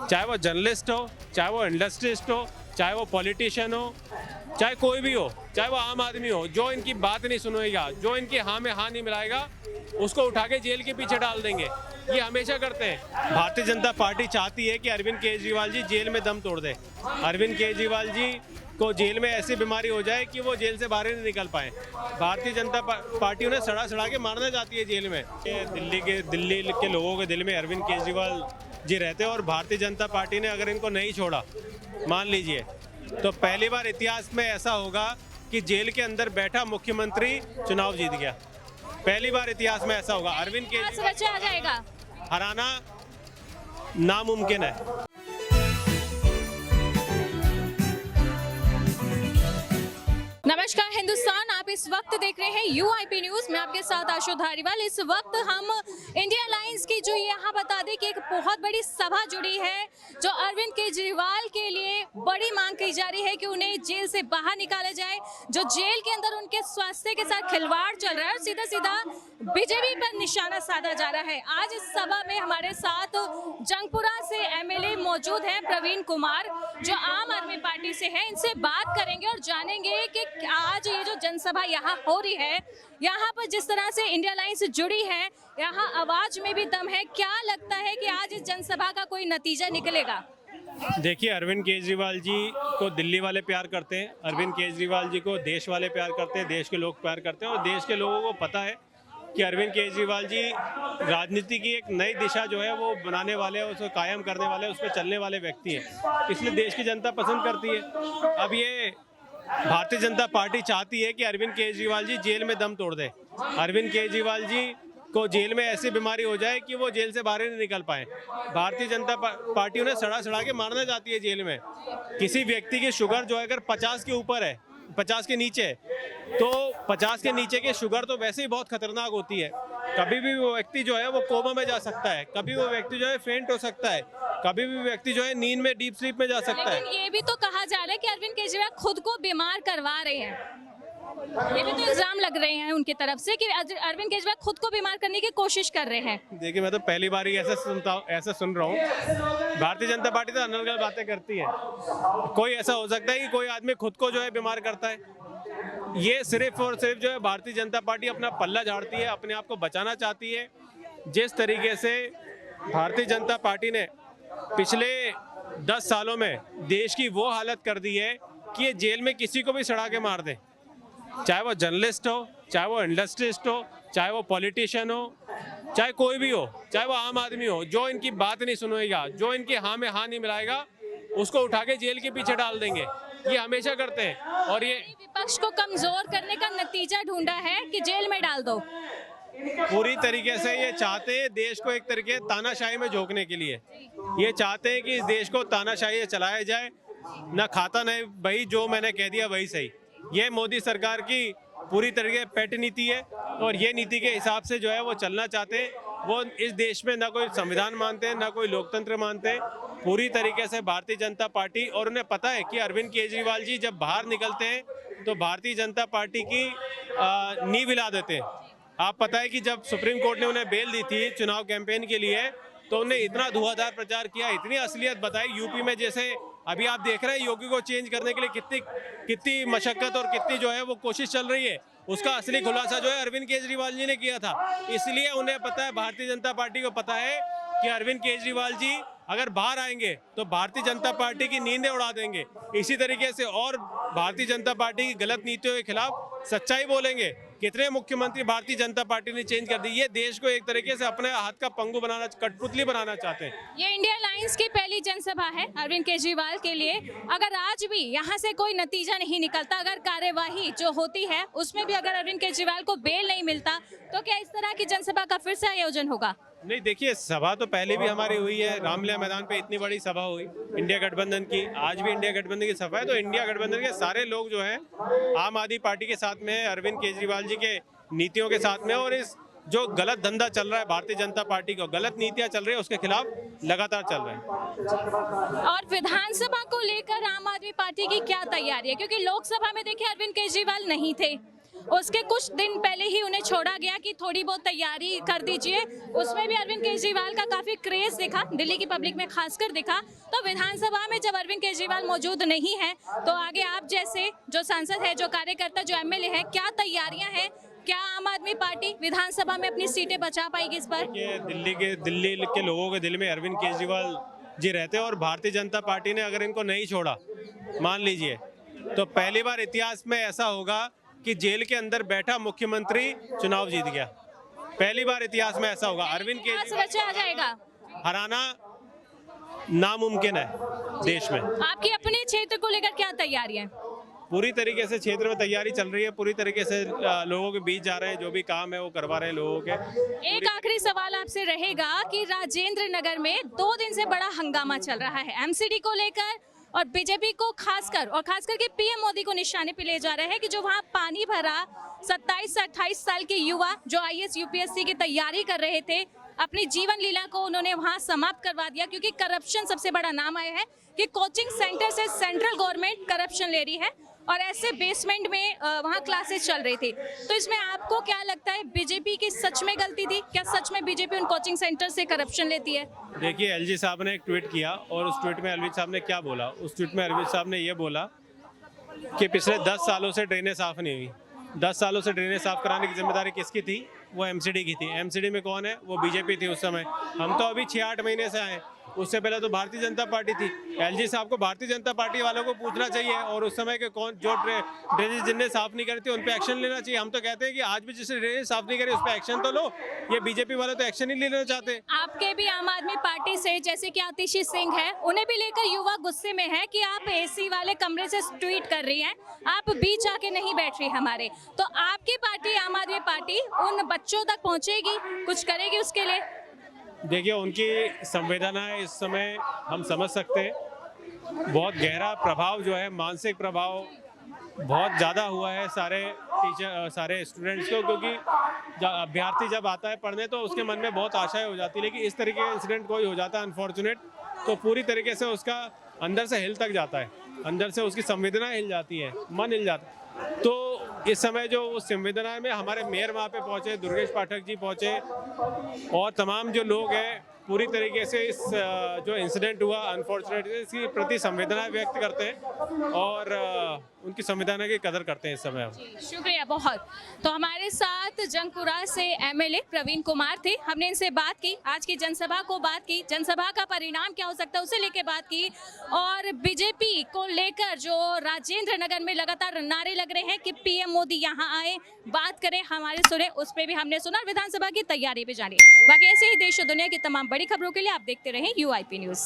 चाहे वो जर्नलिस्ट हो, चाहे वो इंडस्ट्रिस्ट हो, चाहे वो पॉलिटिशियन हो, चाहे कोई भी हो, चाहे वो आम आदमी हो, जो इनकी बात नहीं सुनेगा, जो इनकी हाँ में हाँ नहीं मिलाएगा, उसको उठा के जेल के पीछे डाल देंगे। ये हमेशा करते हैं। भारतीय जनता पार्टी चाहती है कि अरविंद केजरीवाल जी जेल में दम तोड़ दे। अरविंद केजरीवाल जी को जेल में ऐसी बीमारी हो जाए कि वो जेल से बाहर ही नहीं निकल पाए। भारतीय जनता पार्टी उन्हें सड़ा सड़ा के मारना चाहती है जेल में। दिल्ली के लोगों के दिल में अरविंद केजरीवाल जी रहते हैं और भारतीय जनता पार्टी ने अगर इनको नहीं छोड़ा, मान लीजिए, तो पहली बार इतिहास में ऐसा होगा कि जेल के अंदर बैठा मुख्यमंत्री चुनाव जीत गया। पहली बार इतिहास में ऐसा होगा। अरविंद केजरीवाल आ जाएगा, हराना नामुमकिन है। नमस्कार हिंदुस्तान, आप इस वक्त देख रहे हैं यूआईपी न्यूज। मैं आपके साथ आशु धारीवाल। इस वक्त हम इंडिया अलायंस की जो यहाँ बता दें कि एक बहुत बड़ी सभा जुड़ी है, जो अरविंद केजरीवाल के लिए बड़ी मांग की जा रही है कि उन्हें जेल से बाहर निकाला जाए। जो जेल के अंदर उनके स्वास्थ्य के साथ खिलवाड़ चल रहा है और सीधा सीधा बीजेपी पर निशाना साधा जा रहा है। आज इस सभा में हमारे साथ जंगपुरा से एमएलए मौजूद हैं प्रवीण कुमार, जो आम आदमी पार्टी से हैं। इनसे बात करेंगे और जानेंगे कि आज ये जो जनसभा यहाँ हो रही है, यहाँ पर जिस तरह से इंडिया अलायंस जुड़ी है, यहाँ आवाज में भी दम है। क्या लगता है कि आज इस जनसभा का कोई नतीजा निकलेगा? देखिए, अरविंद केजरीवाल जी को दिल्ली वाले प्यार करते हैं, अरविंद केजरीवाल जी को देश वाले प्यार करते हैं, देश के लोग प्यार करते हैं और देश के लोगों को पता है कि अरविंद केजरीवाल जी राजनीति की एक नई दिशा जो है वो बनाने वाले हैं, उसको कायम करने वाले, उस पर चलने वाले व्यक्ति हैं। इसलिए देश की जनता पसंद करती है। अब ये भारतीय जनता पार्टी चाहती है कि अरविंद केजरीवाल जी जेल में दम तोड़ दे। अरविंद केजरीवाल जी को जेल में ऐसी बीमारी हो जाए कि वो जेल से बाहर ही नहीं निकल पाए। भारतीय जनता पार्टी उन्हें सड़ा सड़ा के मारना चाहती है जेल में। किसी व्यक्ति की शुगर जो है अगर 50 के ऊपर है, 50 के नीचे, तो 50 के नीचे की शुगर तो वैसे ही बहुत खतरनाक होती है। कभी भी वो व्यक्ति जो है वो कोमा में जा सकता है, कभी वो व्यक्ति जो है फेंट हो सकता है, कभी भी व्यक्ति जो है नींद में, डीप स्लीप में जा सकता है। लेकिन ये भी तो कहा जा रहा है कि अरविंद केजरीवाल खुद को बीमार करवा रहे हैं। ये भी तो इल्जाम लग रहे हैं उनकी तरफ से कि अरविंद केजरीवाल खुद को बीमार करने की कोशिश कर रहे हैं। देखिए, मैं तो पहली बार ही ऐसा सुन रहा हूँ। भारतीय जनता पार्टी तो अनर्गल बातें करती है। कोई ऐसा हो सकता है कि कोई आदमी खुद को जो है बीमार करता है? ये सिर्फ और सिर्फ जो है भारतीय जनता पार्टी अपना पल्ला झाड़ती है, अपने आप को बचाना चाहती है। जिस तरीके से भारतीय जनता पार्टी ने पिछले 10 सालों में देश की वो हालत कर दी है कि ये जेल में किसी को भी सड़ा के मार दे, चाहे वो जर्नलिस्ट हो, चाहे वो इंडस्ट्रिस्ट हो, चाहे वो पॉलिटिशियन हो, चाहे कोई भी हो, चाहे वो आम आदमी हो, जो इनकी बात नहीं सुनेगा, जो इनकी हाँ में हाँ नहीं मिलाएगा, उसको उठा के जेल के पीछे डाल देंगे। ये हमेशा करते हैं और ये विपक्ष को कमजोर करने का नतीजा ढूंढा है कि जेल में डाल दो। पूरी तरीके से ये चाहते हैं देश को एक तरीके तानाशाही में झोंकने के लिए। ये चाहते हैं कि इस देश को तानाशाही से चलाया जाए, ना खाता नहीं भाई, जो मैंने कह दिया वही सही। ये मोदी सरकार की पूरी तरीके पेट नीति है और ये नीति के हिसाब से जो है वो चलना चाहते हैं। वो इस देश में ना कोई संविधान मानते हैं, ना कोई लोकतंत्र मानते हैं। पूरी तरीके से भारतीय जनता पार्टी, और उन्हें पता है कि अरविंद केजरीवाल जी जब बाहर निकलते हैं तो भारतीय जनता पार्टी की नींव हिला देते हैं। आप पता है कि जब सुप्रीम कोर्ट ने उन्हें बेल दी थी चुनाव कैंपेन के लिए, तो उन्हें इतना धुआंधार प्रचार किया, इतनी असलियत बताई यूपी में। जैसे अभी आप देख रहे हैं योगी को चेंज करने के लिए कितनी मशक्कत और कितनी जो है वो कोशिश चल रही है, उसका असली खुलासा जो है अरविंद केजरीवाल जी ने किया था। इसलिए उन्हें पता है, भारतीय जनता पार्टी को पता है कि अरविंद केजरीवाल जी अगर बाहर आएंगे तो भारतीय जनता पार्टी की नींदें उड़ा देंगे। इसी तरीके से और भारतीय जनता पार्टी की गलत नीतियों के खिलाफ सच्चाई बोलेंगे। कितने मुख्यमंत्री भारतीय जनता पार्टी ने चेंज कर दी। ये देश को एक तरीके से अपने हाथ का पंगु बनाना, कठपुतली बनाना चाहते हैं। ये इंडिया अलायंस की पहली जनसभा है अरविंद केजरीवाल के लिए। अगर आज भी यहाँ से कोई नतीजा नहीं निकलता, अगर कार्यवाही जो होती है उसमें भी अगर अरविंद केजरीवाल को बेल नहीं मिलता, तो क्या इस तरह की जनसभा का फिर से आयोजन होगा? नहीं, देखिए, सभा तो पहले भी हमारी हुई है, रामलीला मैदान पे इतनी बड़ी सभा हुई इंडिया गठबंधन की। आज भी इंडिया गठबंधन की सभा है, तो इंडिया गठबंधन के सारे लोग जो हैं आम आदमी पार्टी के साथ में है, अरविंद केजरीवाल जी के नीतियों के साथ में। और इस जो गलत धंधा चल रहा है भारतीय जनता पार्टी को, गलत नीतियां चल रही है, उसके खिलाफ लगातार चल रहे हैं। और विधानसभा को लेकर आम आदमी पार्टी की क्या तैयारी है? क्योंकि लोकसभा में देखिए अरविंद केजरीवाल नहीं थे, उसके कुछ दिन पहले ही उन्हें छोड़ा गया कि थोड़ी बहुत तैयारी कर दीजिए। उसमें भी अरविंद केजरीवाल का काफी क्रेज दिखा, दिल्ली की पब्लिक में खासकर दिखा। तो विधानसभा में जब अरविंद केजरीवाल मौजूद नहीं है तो आगे आप जैसे जो सांसद है, जो कार्यकर्ता, जो एमएलए है, क्या तैयारियां हैं? क्या आम आदमी पार्टी विधानसभा में अपनी सीटें बचा पाएगी इस बार? ये दिल्ली के लोगों के दिल में अरविंद केजरीवाल जी रहते हैं और भारतीय जनता पार्टी ने अगर इनको नहीं छोड़ा, मान लीजिए, तो पहली बार इतिहास में ऐसा होगा कि जेल के अंदर बैठा मुख्यमंत्री चुनाव जीत गया। पहली बार इतिहास में ऐसा होगा। अरविंद केजरीवाल रचा आ जाएगा, हराना नामुमकिन है देश में। आपकी अपने क्षेत्र को लेकर क्या तैयारी है? पूरी तरीके से क्षेत्र में तैयारी चल रही है, पूरी तरीके से लोगों के बीच जा रहे हैं, जो भी काम है वो करवा रहे हैं लोगों के। एक आखिरी सवाल आपसे रहेगा कि राजेंद्र नगर में 2 दिन से बड़ा हंगामा चल रहा है एमसीडी को लेकर, और बीजेपी को खासकर के पीएम मोदी को निशाने पे ले जा रहा है कि जो वहाँ पानी भरा 27 से 28 साल के युवा जो आईएएस यूपीएससी की तैयारी कर रहे थे, अपनी जीवन लीला को उन्होंने वहां समाप्त करवा दिया, क्योंकि करप्शन सबसे बड़ा नाम आया है कि कोचिंग सेंटर से सेंट्रल गवर्नमेंट करप्शन ले रही है और ऐसे बेसमेंट में वहां क्लासेस चल रही थी। तो इसमें आपको क्या लगता है, बीजेपी की सच में गलती थी? क्या सच में बीजेपी उन कोचिंग सेंटर से करप्शन लेती है? देखिए, एलजी साहब ने एक ट्वीट किया और उस ट्वीट में अरविंद साहब ने क्या बोला? उस ट्वीट में अरविंद साहब ने ये बोला कि पिछले 10 सालों से ड्रेनें साफ नहीं हुई। 10 सालों से ड्रेनें साफ कराने की जिम्मेदारी किसकी थी? वो एमसीडी की थी। एमसीडी में कौन है? वो बीजेपी थी उस समय। हम तो अभी 6-8 महीने से आए, उससे पहले तो भारतीय जनता पार्टी थी। एलजी साहब को भारतीय जनता पार्टी वालों को पूछना चाहिए और उस समय के कौन जो ड्रेनेज जिनने साफ नहीं करी थी उन पे एक्शन लेना चाहिए। हम तो कहते हैं कि आज भी जिसने ड्रेनेज साफ नहीं करी उस पर एक्शन तो लो। ये बीजेपी वाले तो एक्शन ही लेना चाहते। आपके भी आम आदमी पार्टी से जैसे कि आतिशी सिंह है, उन्हें भी लेकर युवा गुस्से में है कि आप एसी वाले कमरे से ट्वीट कर रही हैं, आप बीच आके नहीं बैठ रही हमारे। तो आपकी पार्टी आम आदमी पार्टी उन बच्चों तक पहुंचेगी, कुछ करेगी उसके लिए? देखिए, उनकी संवेदनाएं इस समय हम समझ सकते हैं। बहुत गहरा प्रभाव जो है, मानसिक प्रभाव बहुत ज़्यादा हुआ है सारे स्टूडेंट्स को, क्योंकि अभ्यर्थी जब आता है पढ़ने तो उसके मन में बहुत आशाएं हो जाती है, लेकिन इस तरीके का इंसिडेंट कोई हो जाता है अनफॉर्चुनेट, तो पूरी तरीके से उसका अंदर से हिल तक जाता है, अंदर से उसकी संवेदनाएं हिल जाती है, मन हिल जाता है। तो इस समय जो उस संवेदना में हमारे मेयर वहाँ पे पहुँचे, दुर्गेश पाठक जी पहुँचे और तमाम जो लोग हैं पूरी तरीके से इस जो इंसिडेंट हुआ अनफॉर्चुनेट, इसकी प्रति संवेदना व्यक्त करते हैं और उनकी संवेदना की कदर करते हैं इस समय। शुक्रिया बहुत। तो हमारे साथ जंगपुरा से एमएलए प्रवीण कुमार थे, हमने इनसे बात की, आज की जनसभा को बात की, जनसभा का परिणाम क्या हो सकता है उसे लेकर बात की, और बीजेपी को लेकर जो राजेंद्र नगर में लगातार नारे लग रहे हैं कि पीएम मोदी यहाँ आए, बात करें, हमारे सुने, उस पर भी हमने सुना, विधानसभा की तैयारी पे जानिए। बाकी ऐसे ही देश और दुनिया की तमाम बड़ी खबरों के लिए आप देखते रहें UIP न्यूज़।